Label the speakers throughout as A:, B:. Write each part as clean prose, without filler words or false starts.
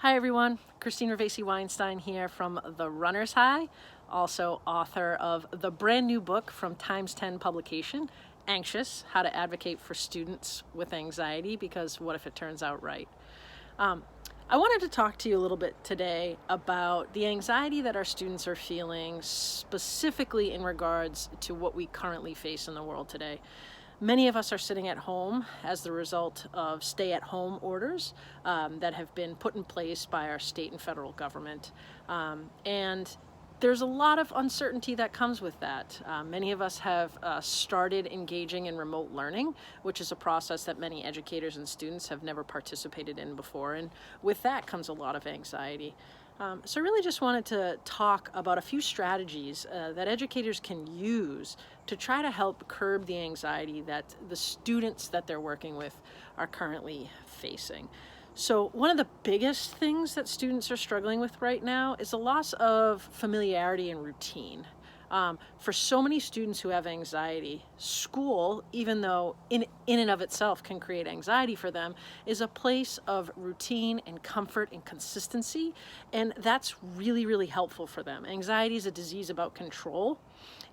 A: Hi everyone, Christine Ravesi-Weinstein here from The Runner's High, also author of the brand new book from Times 10 publication, Anxious, How to Advocate for Students with Anxiety, because what if it turns out right? I wanted to talk to you a little bit today about the anxiety that our students are feeling, specifically in regards to what we currently face in the world today. Many of us are sitting at home as the result of stay-at-home orders that have been put in place by our state and federal government. And there's a lot of uncertainty that comes with that. Many of us have started engaging in remote learning, which is a process that many educators and students have never participated in before. And with that comes a lot of anxiety. So I really just wanted to talk about a few strategies that educators can use to try to help curb the anxiety that the students that they're working with are currently facing. So one of the biggest things that students are struggling with right now is a loss of familiarity and routine. For so many students who have anxiety, school, even though in and of itself can create anxiety for them, is a place of routine and comfort and consistency, and that's really, really helpful for them. Anxiety is a disease about control,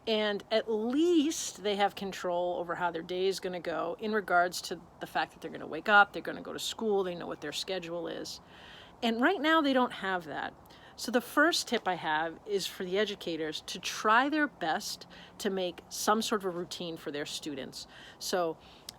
A: and at least they have control over how their day is going to go in regards to the fact that they're going to wake up, they're going to go to school, they know what their schedule is. And right now they don't have that. So the first tip I have is for the educators to try their best to make some sort of a routine for their students. So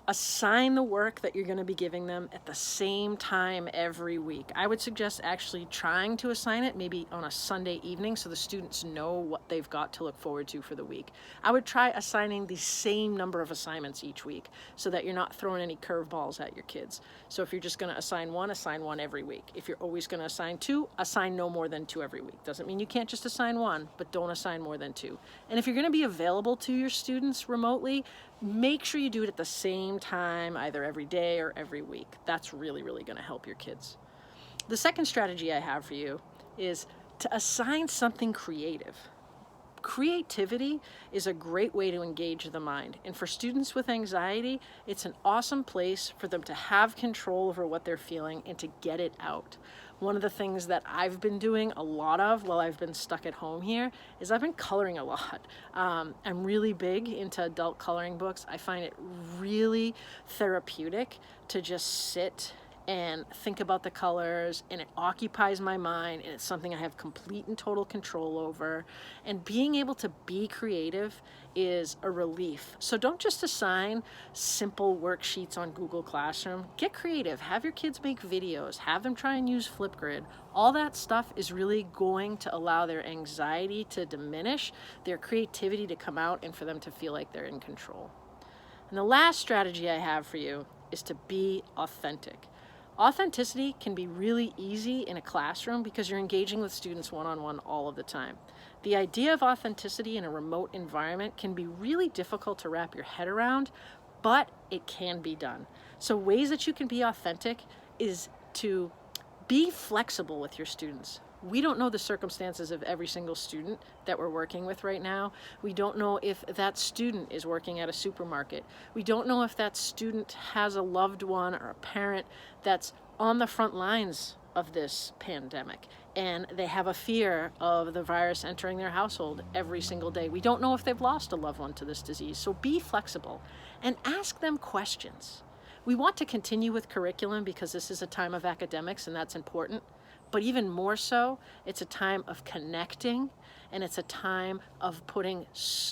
A: assign the work that you're going to be giving them at the same time every week. I would suggest actually trying to assign it maybe on a Sunday evening so the students know what they've got to look forward to for the week. I would try assigning the same number of assignments each week so that you're not throwing any curveballs at your kids. So if you're just going to assign one every week. If you're always going to assign two, assign no more than two every week. Doesn't mean you can't just assign one, but don't assign more than two. And if you're going to be available to your students remotely, make sure you do it at the same time, either every day or every week. That's really, really going to help your kids. The second strategy I have for you is to assign something creative. Creativity is a great way to engage the mind. And for students with anxiety, it's an awesome place for them to have control over what they're feeling and to get it out. One of the things that I've been doing a lot of while I've been stuck at home here is I've been coloring a lot. I'm really big into adult coloring books. I find it really therapeutic to just sit and think about the colors, and it occupies my mind, and it's something I have complete and total control over. And being able to be creative is a relief. So don't just assign simple worksheets on Google Classroom. Get creative. Have your kids make videos. Have them try and use Flipgrid. All that stuff is really going to allow their anxiety to diminish, their creativity to come out, and for them to feel like they're in control. And the last strategy I have for you is to be authentic. Authenticity can be really easy in a classroom because you're engaging with students one-on-one all of the time. The idea of authenticity in a remote environment can be really difficult to wrap your head around, but it can be done. So ways that you can be authentic is to be flexible with your students. We don't know the circumstances of every single student that we're working with right now. We don't know if that student is working at a supermarket. We don't know if that student has a loved one or a parent that's on the front lines of this pandemic, and they have a fear of the virus entering their household every single day. We don't know if they've lost a loved one to this disease. So be flexible and ask them questions. We want to continue with curriculum because this is a time of academics, and that's important. But even more so, it's a time of connecting, and it's a time of putting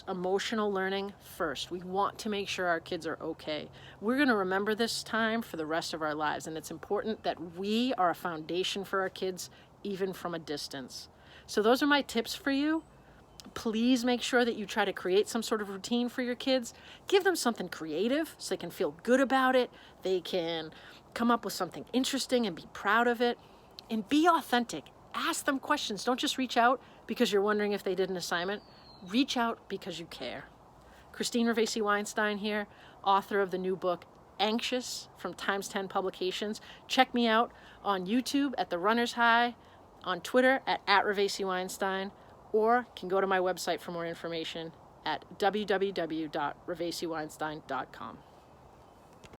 A: emotional learning first. We want to make sure our kids are okay. We're going to remember this time for the rest of our lives, and it's important that we are a foundation for our kids, even from a distance. So those are my tips for you. Please make sure that you try to create some sort of routine for your kids. Give them something creative so they can feel good about it. They can come up with something interesting and be proud of it. And be authentic. Ask them questions. Don't just reach out because you're wondering if they did an assignment. Reach out because you care. Christine Ravesi-Weinstein here, author of the new book, Anxious, from Times 10 publications. Check me out on YouTube at The Runner's High, on Twitter at Ravesi-Weinstein, or can go to my website for more information at www.ravesiweinstein.com.